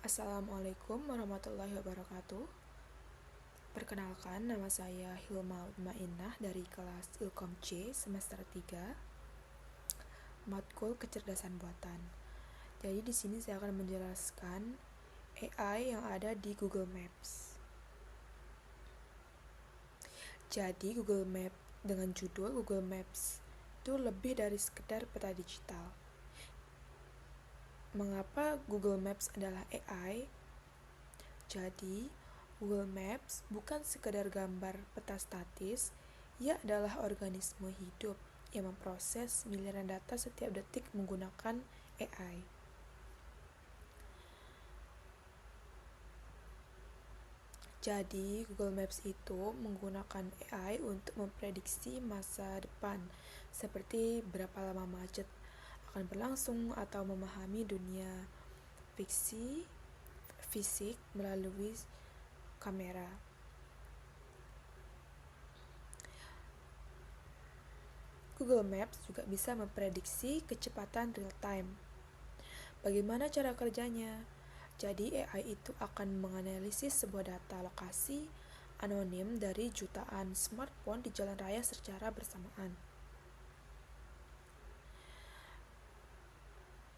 Assalamualaikum warahmatullahi wabarakatuh. Perkenalkan, nama saya Hilma Utmainah dari kelas Ilkom C semester 3, matkul kecerdasan buatan. Jadi di sini saya akan menjelaskan AI yang ada di Google Maps. Jadi Google Maps dengan judul Google Maps itu lebih dari sekedar peta digital. Mengapa Google Maps adalah AI? Jadi, Google Maps bukan sekedar gambar peta statis, ia adalah organisme hidup yang memproses miliaran data setiap detik menggunakan AI. Jadi, Google Maps itu menggunakan AI untuk memprediksi masa depan, seperti berapa lama macet akan berlangsung atau memahami dunia fisik melalui kamera. Google Maps juga bisa memprediksi kecepatan real time. Bagaimana cara kerjanya? Jadi AI itu akan menganalisis sebuah data lokasi anonim dari jutaan smartphone di jalan raya secara bersamaan.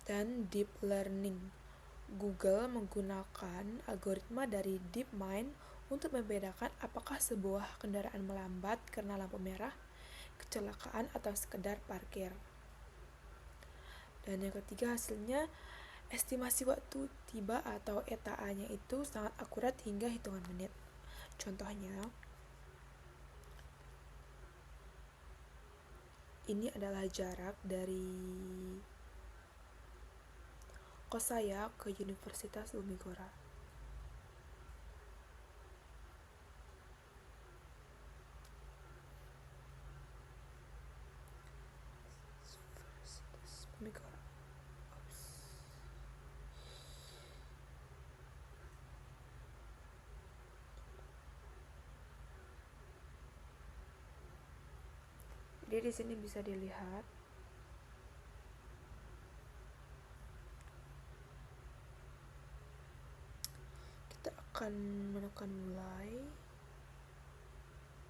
Dan deep learning. Google menggunakan algoritma dari DeepMind untuk membedakan apakah sebuah kendaraan melambat karena lampu merah, kecelakaan, atau sekedar parkir. Dan yang ketiga, hasilnya estimasi waktu tiba atau ETA-nya itu sangat akurat hingga hitungan menit. Contohnya, ini adalah jarak dari kos saya ke Universitas Bumigora. Jadi di sini bisa dilihat kita akan menekan mulai.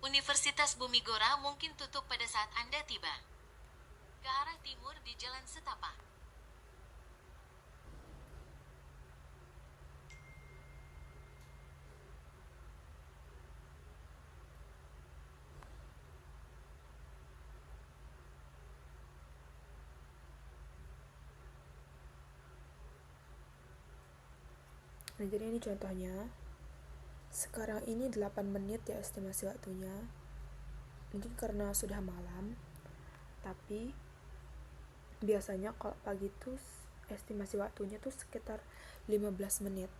Universitas Bumigora mungkin tutup pada saat Anda tiba. Ke arah timur di Jalan Setapak. Nah, jadi ini contohnya. Sekarang ini 8 menit ya estimasi waktunya. Mungkin karena sudah malam, tapi biasanya kalau pagi tuh estimasi waktunya tuh sekitar 15 menit.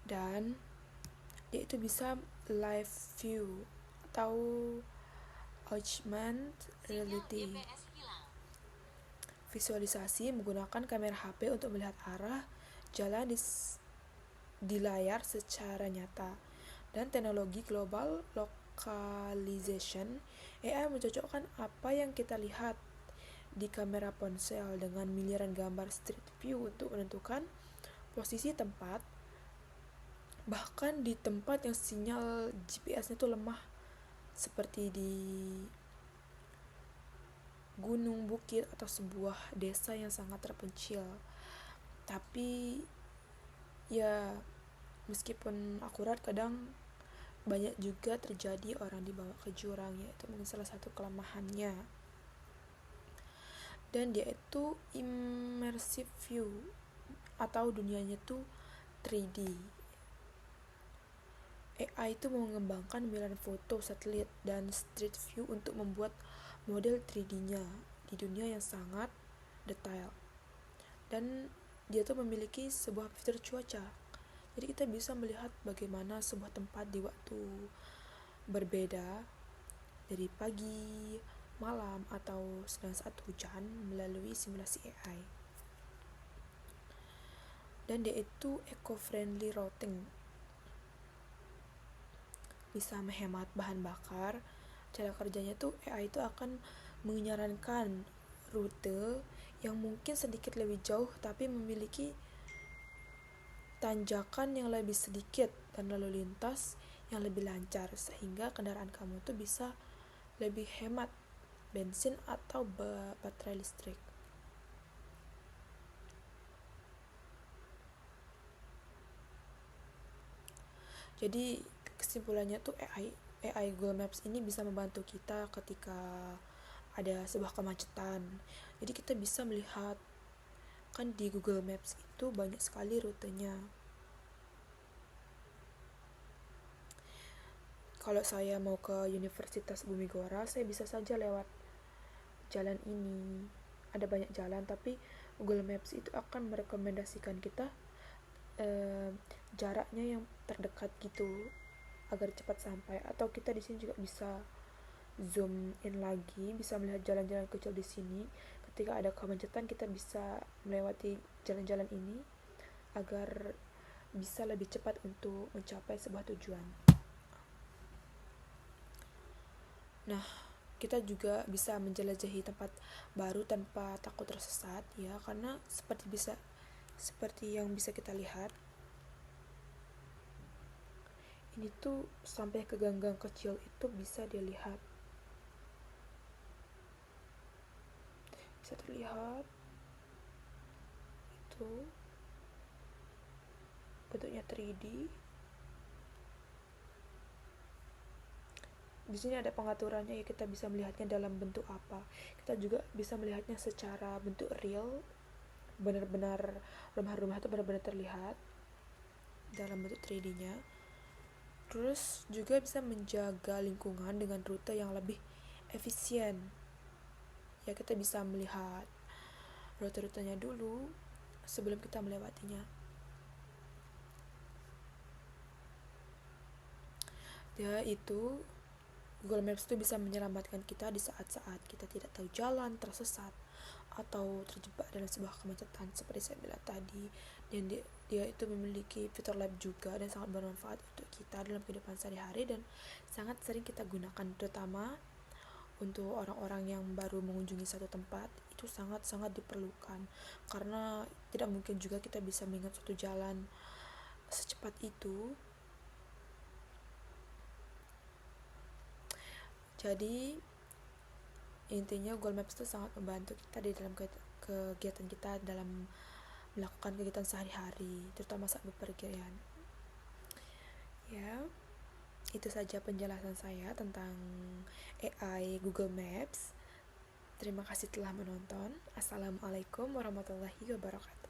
Dan dia itu bisa live view atau augmented reality. Visualisasi menggunakan kamera HP untuk melihat arah jalan di layar secara nyata. Dan teknologi global localization, AI mencocokkan apa yang kita lihat di kamera ponsel dengan miliaran gambar street view untuk menentukan posisi tempat, bahkan di tempat yang sinyal GPS-nya itu lemah, seperti di gunung, bukit, atau sebuah desa yang sangat terpencil. Tapi ya, meskipun akurat, kadang banyak juga terjadi orang dibawa ke jurang, yaitu mungkin salah satu kelemahannya. Dan dia itu immersive view atau dunianya itu 3D. AI itu mengembangkan miliaran foto satelit dan street view untuk membuat model 3D-nya di dunia yang sangat detail. Dan dia tuh memiliki sebuah fitur cuaca. Jadi kita bisa melihat bagaimana sebuah tempat di waktu berbeda dari pagi, malam, atau sedang saat hujan melalui simulasi AI. Dan dia itu eco-friendly routing, bisa menghemat bahan bakar. Cara kerjanya tuh AI itu akan menyarankan rute yang mungkin sedikit lebih jauh tapi memiliki tanjakan yang lebih sedikit dan lalu lintas yang lebih lancar, sehingga kendaraan kamu tuh bisa lebih hemat bensin atau baterai listrik. Jadi kesimpulannya tuh AI Google Maps ini bisa membantu kita ketika ada sebuah kemacetan. Jadi kita bisa melihat, kan di Google Maps itu banyak sekali rutenya. Kalau saya mau ke Universitas Bumigora, saya bisa saja lewat jalan ini. Ada banyak jalan, tapi Google Maps itu akan merekomendasikan kita jaraknya yang terdekat gitu agar cepat sampai. Atau kita di sini juga bisa zoom in lagi, bisa melihat jalan-jalan kecil di sini. Ketika ada kemacetan, kita bisa melewati jalan-jalan ini agar bisa lebih cepat untuk mencapai sebuah tujuan. Nah, kita juga bisa menjelajahi tempat baru tanpa takut tersesat ya, karena seperti yang bisa kita lihat, ini tuh sampai ke gang-gang kecil itu bisa dilihat, bisa terlihat itu bentuknya 3D. Di sini ada pengaturannya ya, kita bisa melihatnya dalam bentuk apa. Kita juga bisa melihatnya secara bentuk real, benar-benar rumah-rumah itu benar-benar terlihat dalam bentuk 3D-nya. Terus juga bisa menjaga lingkungan dengan rute yang lebih efisien. Ya, kita bisa melihat rute-rutenya dulu sebelum kita melewatinya. Ya, itu Google Maps itu bisa menyelamatkan kita di saat-saat kita tidak tahu jalan, tersesat, atau terjebak dalam sebuah kemacetan seperti saya bilang tadi. Dan dia itu memiliki fitur lab juga dan sangat bermanfaat untuk kita dalam kehidupan sehari-hari dan sangat sering kita gunakan, terutama untuk orang-orang yang baru mengunjungi satu tempat. Itu sangat-sangat diperlukan karena tidak mungkin juga kita bisa mengingat suatu jalan secepat itu. Jadi intinya Google Maps itu sangat membantu kita di dalam kegiatan kita dalam melakukan kegiatan sehari-hari, terutama saat bepergian. Ya, itu saja penjelasan saya tentang AI Google Maps. Terima kasih telah menonton. Assalamualaikum warahmatullahi wabarakatuh.